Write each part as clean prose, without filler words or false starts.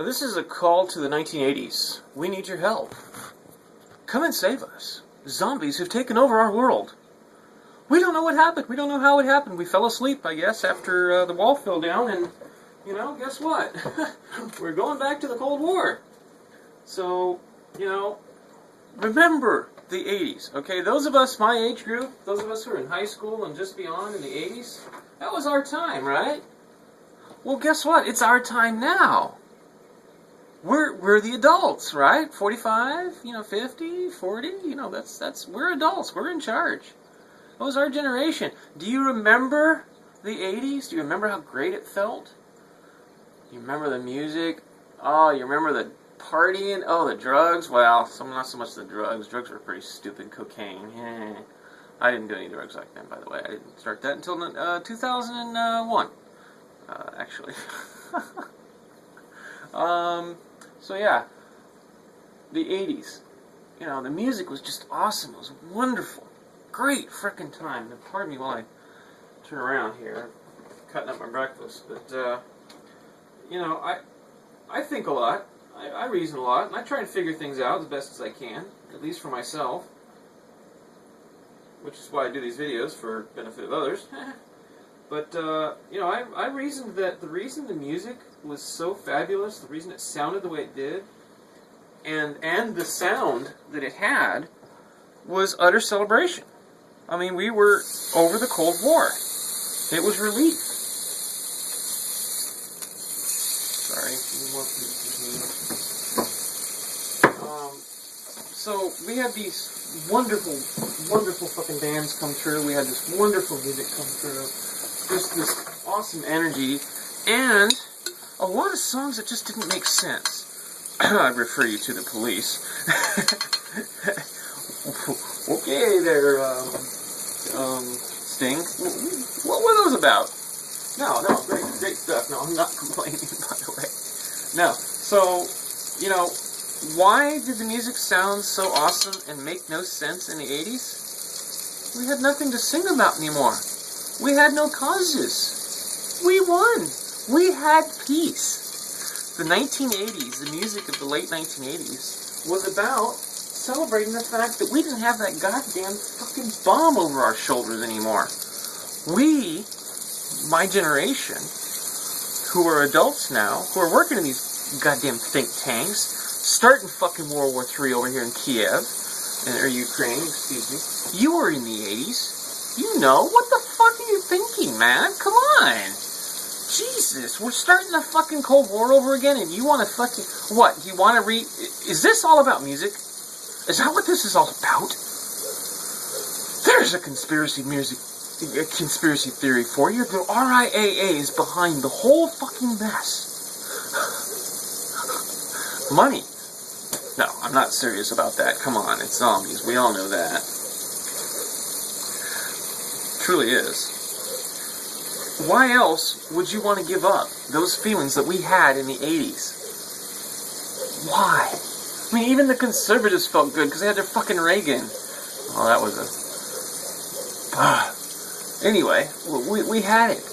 This is a call to the 1980s. We need your help. Come and save us. Zombies have taken over our world. We don't know what happened. We don't know how it happened. We fell asleep, I guess, after the wall fell down, and, guess what? We're going back to the Cold War. So, remember the 80s, okay? Those of us, my age group, those of us who are in high school and just beyond in the 80s, that was our time, right? Well, guess what? It's our time now. We're the adults, right? 45, 50, 40, we're adults. We're in charge. That was our generation. Do you remember the 80s? Do you remember how great it felt? You remember the music? Oh, you remember the partying? Oh, the drugs? Well, not so much the drugs. Drugs were pretty stupid. Cocaine. I didn't do any drugs like that, by the way. I didn't start that until 2001, actually. So yeah, the 80s. The music was just awesome. It was wonderful. Great frickin' time. Now, pardon me while I turn around here. I'm cutting up my breakfast. But, I think a lot. I reason a lot. And I try and figure things out as best as I can. At least for myself. Which is why I do these videos, for benefit of others. But, I reasoned that the reason the music was so fabulous, the reason it sounded the way it did, and the sound that it had, was utter celebration. I mean, we were over the Cold War. It was relief. Sorry, so we had these wonderful, wonderful fucking bands come through. We had this wonderful music come through. Just this awesome energy, and a lot of songs that just didn't make sense. I refer you to the police. Okay there, Sting. What were those about? No, great stuff. No, I'm not complaining, by the way. No, so, why did the music sound so awesome and make no sense in the 80s? We had nothing to sing about anymore. We had no causes. We won. We had peace. The 1980s, the music of the late 1980s, was about celebrating the fact that we didn't have that goddamn fucking bomb over our shoulders anymore. We, my generation, who are adults now, who are working in these goddamn think tanks, starting fucking World War III over here in Kiev, or Ukraine, excuse me. You were in the 80s. You know, what the fuck are you thinking, man? Come on. Jesus, we're starting the fucking Cold War over again, and you want to fucking... What, you want to Is this all about music? Is that what this is all about? There's a conspiracy theory for you. The RIAA is behind the whole fucking mess. Money. No, I'm not serious about that. Come on, it's zombies. We all know that. Truly is. Why else would you want to give up those feelings that we had in the 80s? Why? I mean, even the conservatives felt good because they had their fucking Reagan. Oh, that was a... Anyway, we had it.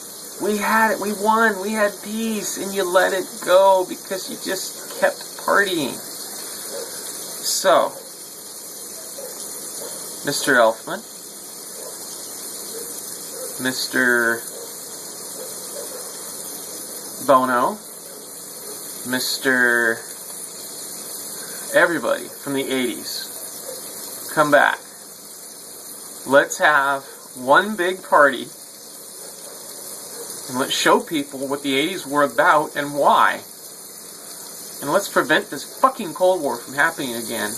We had it. We won. We had peace. And you let it go because you just kept partying. So, Mr. Elfman, Mr. Bono, Mr. Everybody from the 80s, come back. Let's have one big party, and let's show people what the 80s were about and why. And let's prevent this fucking Cold War from happening again.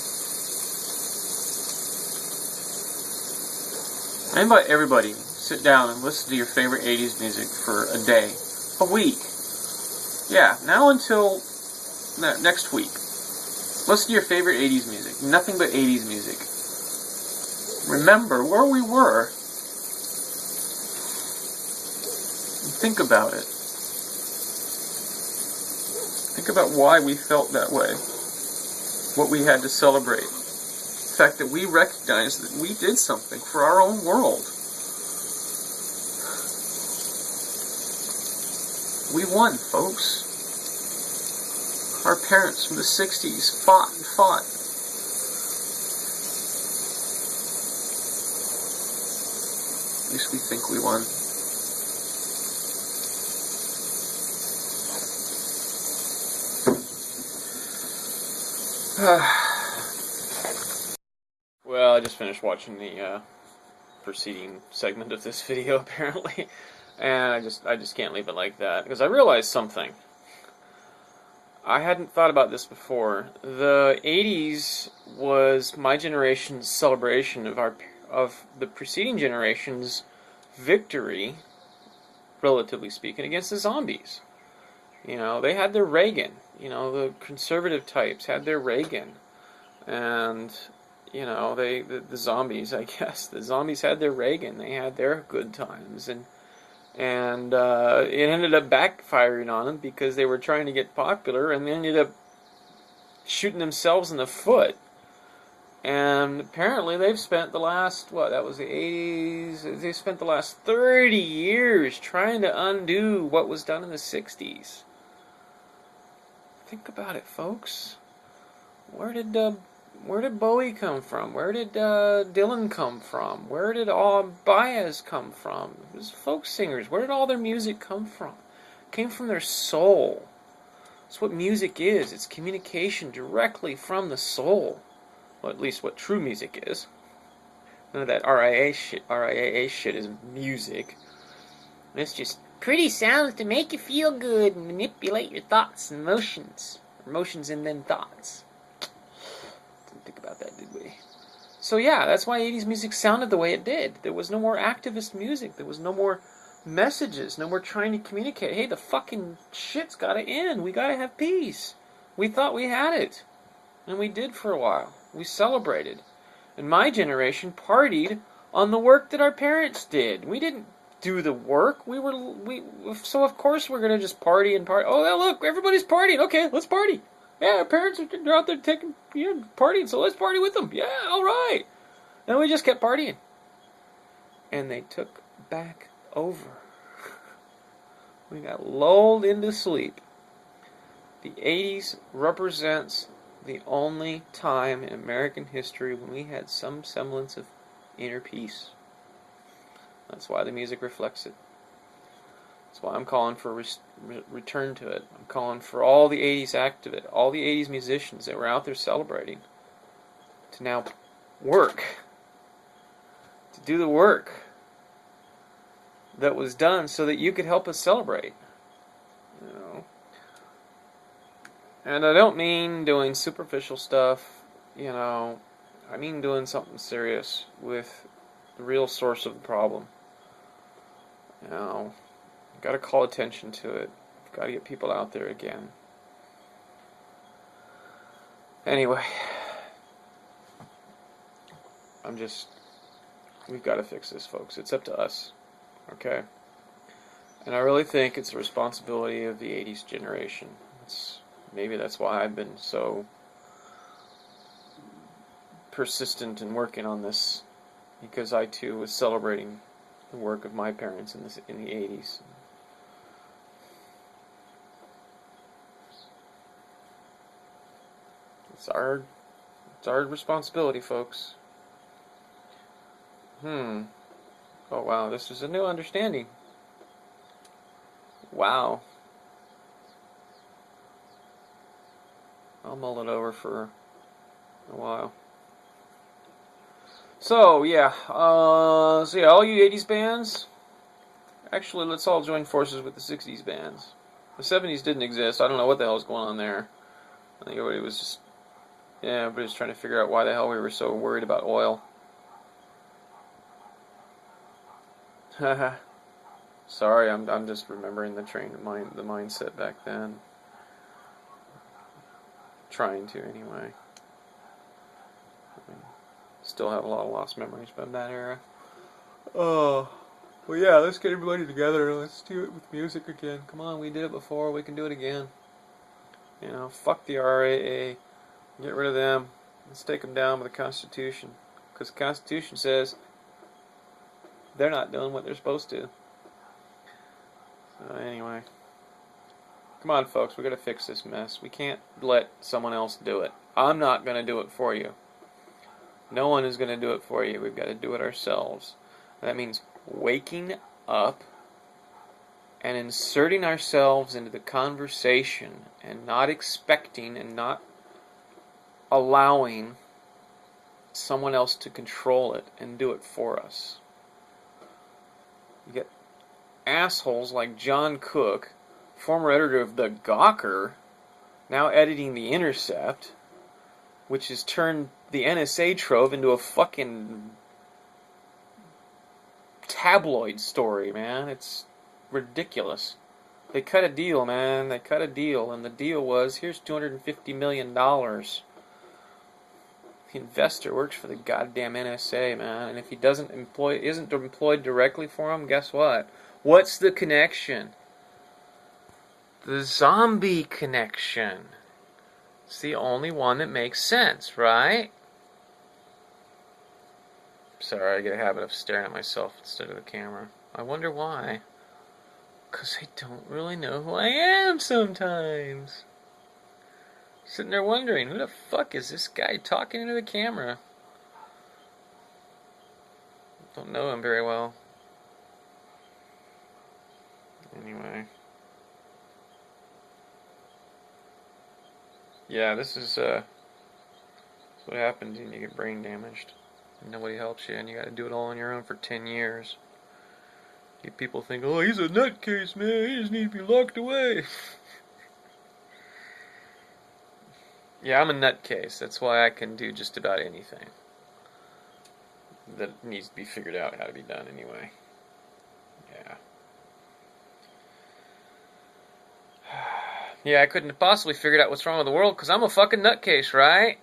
I invite everybody, sit down and listen to your favorite 80s music for a day, a week. Yeah, now until next week. Listen to your favorite 80s music. Nothing but 80s music. Remember where we were. And think about it. Think about why we felt that way. What we had to celebrate. The fact that we recognized that we did something for our own world. We won, folks. Our parents from the 60s fought and fought. At least we think we won. Well, I just finished watching the preceding segment of this video, apparently, and I just can't leave it like that, because I realized something. I hadn't thought about this before. The 80s was my generation's celebration of the preceding generation's victory, relatively speaking, against the zombies. You know, they had their Reagan. You know, the conservative types had their Reagan. And, you know, the zombies, I guess, the zombies had their Reagan. They had their good times. And it ended up backfiring on them because they were trying to get popular, and they ended up shooting themselves in the foot. And apparently they've spent the last, that was the 80s, they spent the last 30 years trying to undo what was done in the 60s. Think about it, folks. Where did Bowie come from? Where did Dylan come from? Where did all Baez come from? It was folk singers. Where did all their music come from? It came from their soul. That's what music is. It's communication directly from the soul. Well, at least what true music is. None of that RIAA shit is music. It's just pretty sounds to make you feel good and manipulate your thoughts and emotions. Emotions and then thoughts. Didn't think about that, did we? So yeah, that's why 80s music sounded the way it did. There was no more activist music. There was no more messages. No more trying to communicate. Hey, the fucking shit's gotta end. We gotta have peace. We thought we had it. And we did for a while. We celebrated. And my generation partied on the work that our parents did. We didn't do the work. So of course we're gonna just party and party. Oh, look, everybody's partying. Okay, let's party. Yeah, our parents are out there partying, so let's party with them. Yeah, all right. And we just kept partying. And they took back over. We got lulled into sleep. The 80s represents the only time in American history when we had some semblance of inner peace. That's why the music reflects it. That's why I'm calling for return to it. I'm calling for all the 80s activists, all the 80s musicians that were out there celebrating, to now work, to do the work that was done so that you could help us celebrate. You know. And I don't mean doing superficial stuff, you know. I mean doing something serious with the real source of the problem. You know, you've got to call attention to it. You've got to get people out there again. Anyway, we've got to fix this, folks. It's up to us, okay? And I really think it's the responsibility of the 80s generation. Maybe that's why I've been so persistent in working on this, because I too was celebrating the work of my parents in the 80s. It's our responsibility, folks. Oh wow, this is a new understanding. Wow. I'll mull it over for a while. So yeah, all you 80s bands, actually let's all join forces with the 60s bands. The 70s didn't exist. I don't know what the hell was going on there. I think everybody was trying to figure out why the hell we were so worried about oil. Haha. Sorry, I'm just remembering the mindset back then. Trying to, anyway. Still have a lot of lost memories from that era. Oh, well, yeah, let's get everybody together. Let's do it with music again. Come on, we did it before. We can do it again. You know, fuck the RAA. Get rid of them. Let's take them down with the Constitution. Because the Constitution says they're not doing what they're supposed to. Anyway. Come on, folks, we got to fix this mess. We can't let someone else do it. I'm not going to do it for you. No one is going to do it for you. We've got to do it ourselves. That means waking up and inserting ourselves into the conversation and not expecting and not allowing someone else to control it and do it for us. You get assholes like John Cook, former editor of The Gawker, now editing The Intercept, which has turned the NSA trove into a fucking tabloid story, man. It's ridiculous. They cut a deal, man. They cut a deal, and the deal was, here's $250 million. The investor works for the goddamn NSA, man, and if he isn't employed directly for him, guess what? What's the connection? The zombie connection. It's the only one that makes sense, right? Sorry, I get a habit of staring at myself instead of the camera. I wonder why. Because I don't really know who I am sometimes. Sitting there wondering, who the fuck is this guy talking into the camera? Don't know him very well. Anyway. Yeah, this is what happens when you get brain damaged. And nobody helps you, and you gotta do it all on your own for 10 years. You people think, oh, he's a nutcase, man, he just needs to be locked away. Yeah, I'm a nutcase. That's why I can do just about anything that needs to be figured out how to be done anyway. Yeah. Yeah, I couldn't have possibly figured out what's wrong with the world because I'm a fucking nutcase, right?